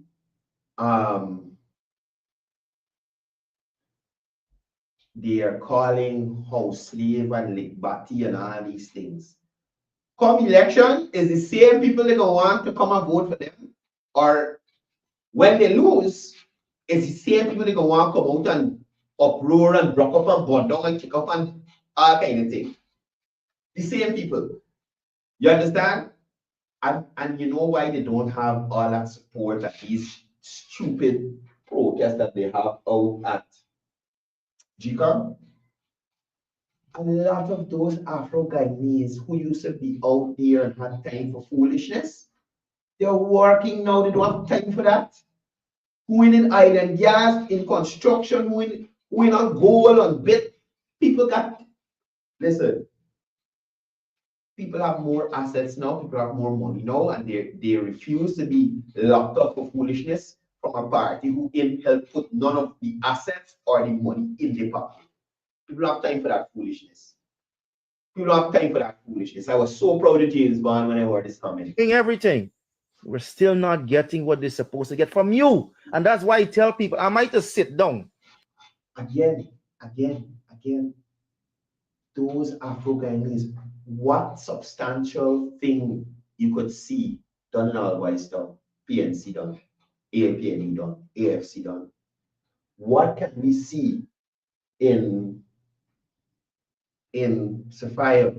they are calling house slave and ligbati and all these things. Come election, is the same people that want to come and vote for them, or when they lose, it's the same people that want to come out and uproar and block up and burn down and kick up and all kind of thing. The same people. You understand? And you know why they don't have all that support that these stupid protests that they have out at GCOM? A lot of those Afro-Guyanese who used to be out there and had time for foolishness, they're working now, they don't have time for that. Who in island gas, in construction, who in on gold, on bit. People got, listen, people have more assets now, people have more money now, and they refuse to be locked up for foolishness from a party who can help put none of the assets or the money in their pocket. People have time for that foolishness. People have time for that foolishness. I was so proud of James Bond when I heard this comment. Everything. We're still not getting what they're supposed to get from you. And that's why I tell people, I might just sit down. Again, those Afro-Guyanese, what substantial thing you could see done in Alwise done, PNC done, ALPNE done, AFC done. What can we see in Sophia,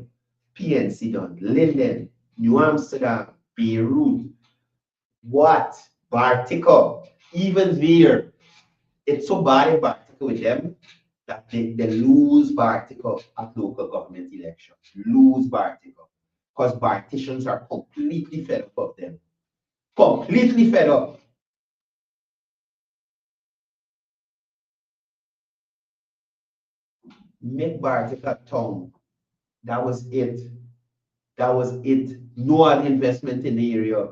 PNC done, Linden, New Amsterdam, Beirut, what? Bartica, even there, it's so bad in Bartica with them that they lose Bartica at local government elections. Lose Bartica. Because Barticians are completely fed up of them. Completely fed up. Make Bartica town. That was it. That was it. No other investment in the area.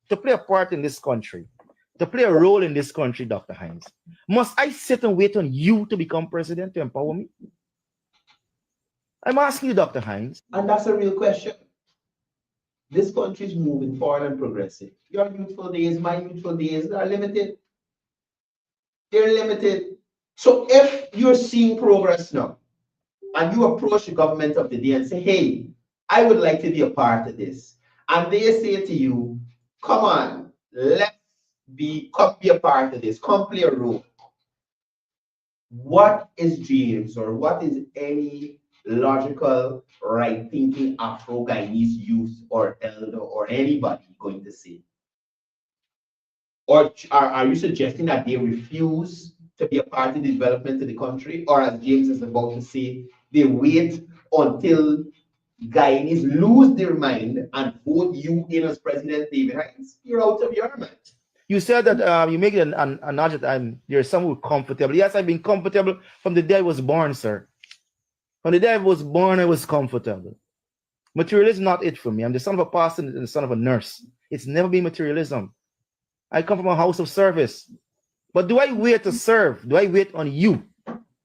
To play a part in this country, to play a role in this country, Dr. Hines, must I sit and wait on you to become president to empower me? I'm asking you, Dr. Hines. And that's a real question. This country is moving forward and progressive. Your youthful days, my youthful days are limited. They're limited. So if you're seeing progress now, and you approach the government of the day and say, hey, I would like to be a part of this. And they say to you, come on, come be a part of this, come play a role. What is James, or what is any logical, right-thinking Afro-Guyanese youth or elder or anybody going to say? Or are you suggesting that they refuse to be a part in the development of the country? Or as James is about to say, they wait until Guyanese lose their mind and vote you in as President David Hines? You're out of your mind. You said that you make an analogy that you're somewhat comfortable. Yes, I've been comfortable from the day I was born, sir. From the day I was born, I was comfortable. Materialism is not it for me. I'm the son of a pastor and the son of a nurse. It's never been materialism. I come from a house of service. But do I wait to serve? Do I wait on you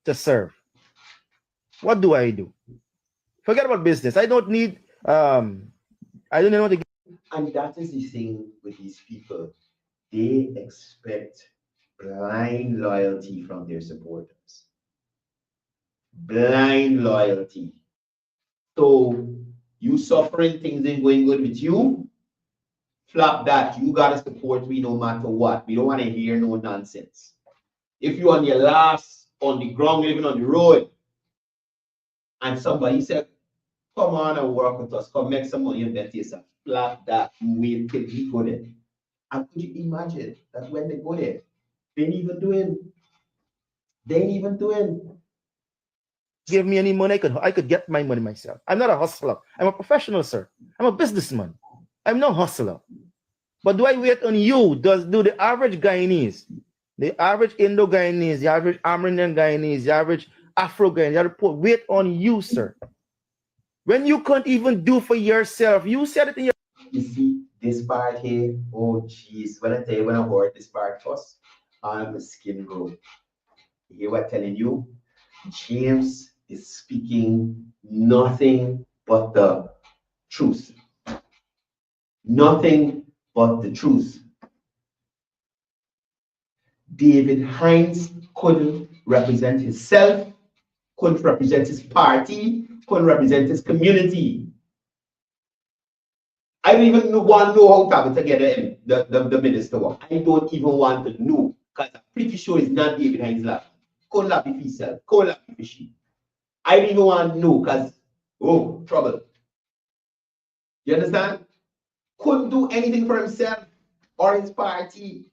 to serve? What do I do? Forget about business. I don't need, I don't know what to get. And that is the thing with these people. They expect blind loyalty from their supporters. Blind loyalty. So you suffering, things ain't going good with you, flap that. You gotta support me no matter what. We don't want to hear no nonsense. If you on your last on the ground, living on the road, and somebody said, come on and work with us, come make some money and bet yourself, flap that, you wait till we go there. And could you imagine that when they go there, they ain't even doing give me any money, I could get my money myself. I'm not a hustler. I'm a professional, sir. I'm a businessman. I'm no hustler. But do I wait on you? Do the average Guyanese, the average Indo-Guyanese, the average Armenian Guyanese, the average Afro-Guyanese, the average wait on you, sir? When you can't even do for yourself, you said it in your. You see this part here. Oh, jeez. When I tell you, when I heard this part first, I'm skin grow. You hear what I'm telling you? James is speaking nothing but the truth. Nothing but the truth. David Hines couldn't represent himself, couldn't represent his party, couldn't represent his community. I don't even want to know how to have it together the minister work. I don't even want to know because I'm pretty sure it's not David Hines lab. Couldn't lab if himself, couldn't lab if she. I don't even want to know because, oh, trouble. You understand? Couldn't do anything for himself or his party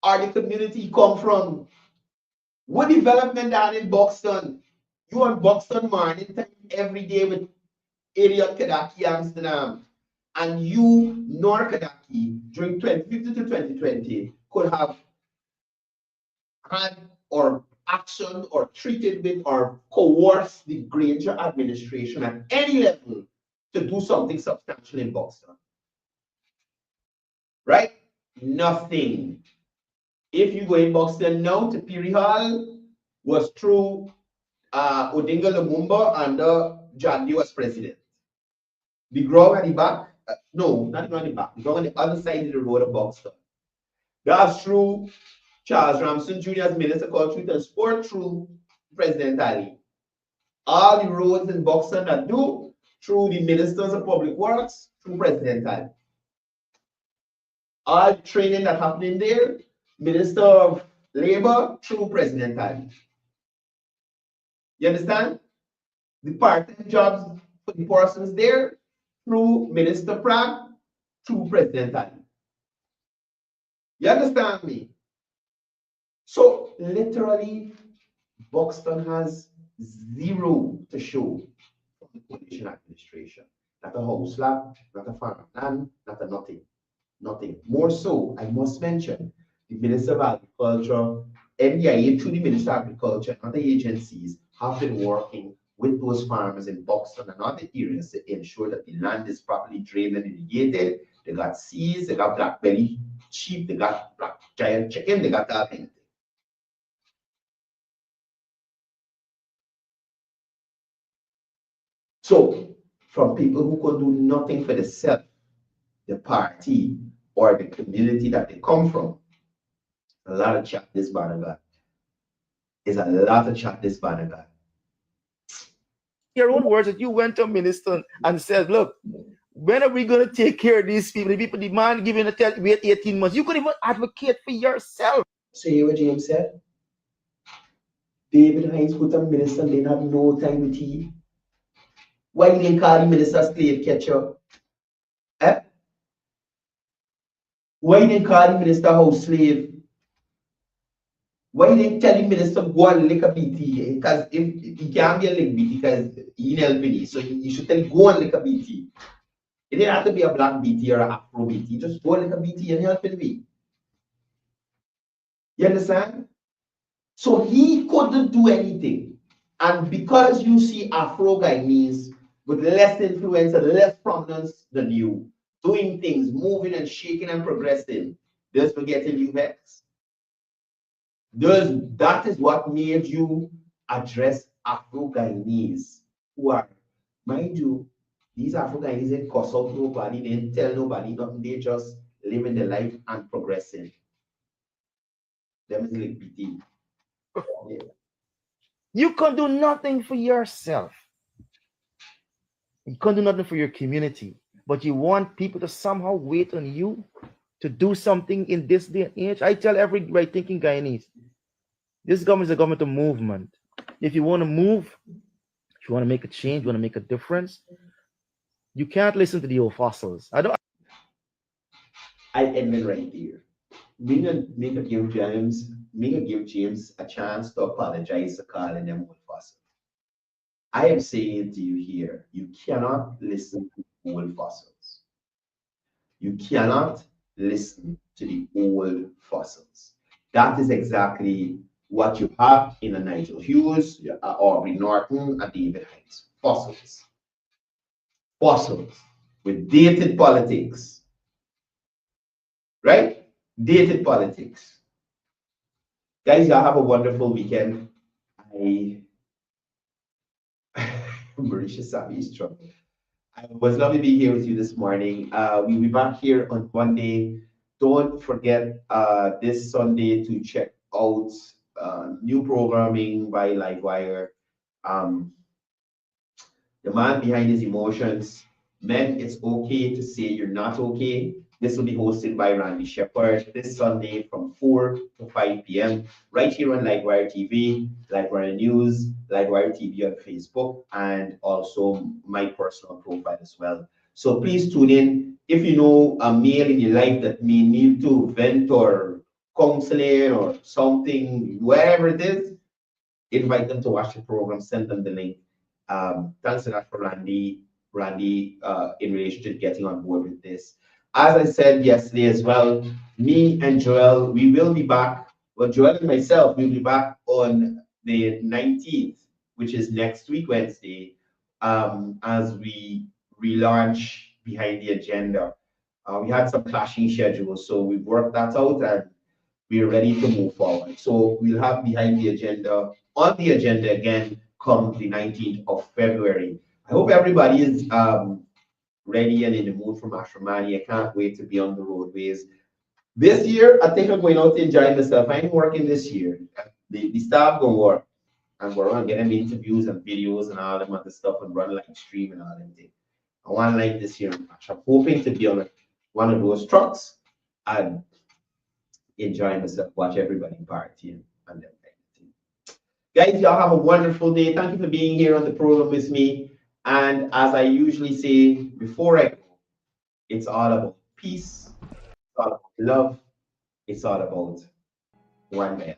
or the community he come from. What development down in Buxton? You on Buxton morning time every day with Elliot Kadaki Amsterdam. And you, Nor Kadaki, during 2050 to 2020, could have had or action or treated with or coerced the Granger administration at any level to do something substantial in Buxton. Right? Nothing. If you go in Buxton now to Peary Hall, was through Odinga Lumumba under John Dee was president. The ground at the back, no, not on the back, the ground on the other side of the road of Buxton. That's through Charles Ramson Jr. as Minister of Culture and Sport through President Ali. All the roads in Buxton that do through the Ministers of Public Works through President Ali. All training that happening there, Minister of Labor through President Ali. You understand? The part-time jobs for the persons there through Minister Pratt, through President Ali. You understand me? So literally, Buxton has zero to show from the coalition administration. Not a house lot, not a farmland, not a nothing. Nothing. More so, I must mention, the Minister of Agriculture, NDIA through the Minister of Agriculture and other agencies have been working with those farmers in Buxton and other areas to ensure that the land is properly drained and irrigated. They got seeds, they got black belly sheep, they got black giant chicken, they got that thing. So, from people who could do nothing for themselves, the party, or the community that they come from, a lot of chat this Banaga. Is a lot of chat this Banaga. Your own words that you went to minister and said, look, when are we going to take care of these people? The people demand giving wait 18 months. You couldn't even advocate for yourself. So hear what James said? David Hines put a minister and didn't have no time with he. Why didn't call the minister slave catcher? Eh? Why didn't call the minister house slave? Why didn't tell the minister go and lick a BT? Because if he can't be a lick BT because he didn't help me. So you should tell him go and lick a BT. It didn't have to be a black BT or an Afro BT. Just go and lick a BT and help me. You understand? So he couldn't do anything. And because you see Afro Guyanese with less influence and less prominence than you, doing things, moving and shaking and progressing, just forgetting you vex. That is what made you address Afro Guyanese, who are, mind you, these Afro Guyanese didn't cuss out nobody, they didn't tell nobody nothing, they just living their life and progressing. Them is like BT. Yeah. You can't do nothing for yourself. You can't do nothing for your community. But you want people to somehow wait on you to do something in this day and age. I tell every right thinking Guyanese, this government is a government of movement. If you want to move, if you want to make a change, you want to make a difference, you can't listen to the old fossils. I admit right there. Me gonna give James a chance to apologize for calling them old fossil. I am saying to you here, you cannot listen to old fossils. You cannot listen to the old fossils. That is exactly what you have in a Nigel Hughes, Aubrey Norton, and David Hines. Fossils. Fossils with dated politics. Right? Dated politics. Guys, y'all have a wonderful weekend. Mauritius Savvy's trouble. It was lovely being here with you this morning. We'll be back here on Monday. Don't forget this Sunday to check out new programming by Livewire. The man behind his emotions. Men, it's okay to say you're not okay. This will be hosted by Randy Shepard this Sunday from 4 to 5 p.m. right here on Livewire TV, Livewire News, Livewire TV on Facebook, and also my personal profile as well. So please tune in. If you know a male in your life that may need to vent or counseling or something, wherever it is, invite them to watch the program, send them the link. Thanks a lot for Randy, in relation to getting on board with this. As I said yesterday as well, me and Joel, we will be back. Well, Joel and myself, we'll be back on the 19th, which is next week, Wednesday, as we relaunch Behind the Agenda. We had some clashing schedules, so we've worked that out and we're ready to move forward. So we'll have Behind the Agenda on the agenda again come the 19th of February. I hope everybody is ready and in the mood for matrimony. I can't wait to be on the roadways. This year, I think I'm going out to enjoy myself. I ain't working this year. The staff gonna work. And we're gonna get them interviews and videos and all them other stuff and run live stream and all them things. I want like this year. I'm hoping to be on one of those trucks and enjoy myself, watch everybody partying and them kind of thing. Guys, y'all have a wonderful day. Thank you for being here on the program with me. And as I usually say before I go, it's all about peace, it's all about love, it's all about one man.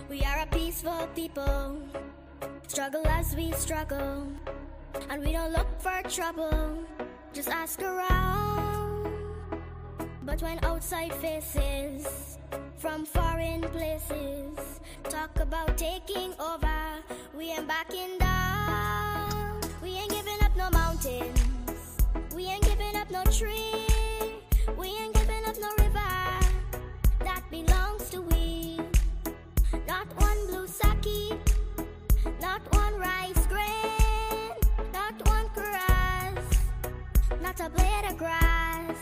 We are a peaceful people, struggle as we struggle. And we don't look for trouble, just ask around. But when outside faces from foreign places talk about taking over, we ain't backing down. We ain't giving up no mountains, we ain't giving up no tree, we ain't giving up no river that belongs to we. Not one blue sake, not one rice grain, not one grass, not a blade of grass.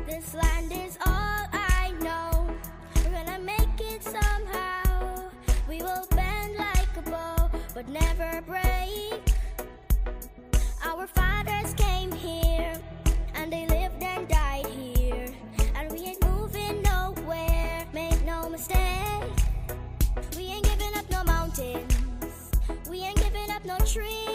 This land is all I know. We're gonna make it somehow. We will bend like a bow, but never break. Our fathers came here, and they lived and died here. And we ain't moving nowhere, make no mistake. We ain't giving up no mountains, we ain't giving up no trees.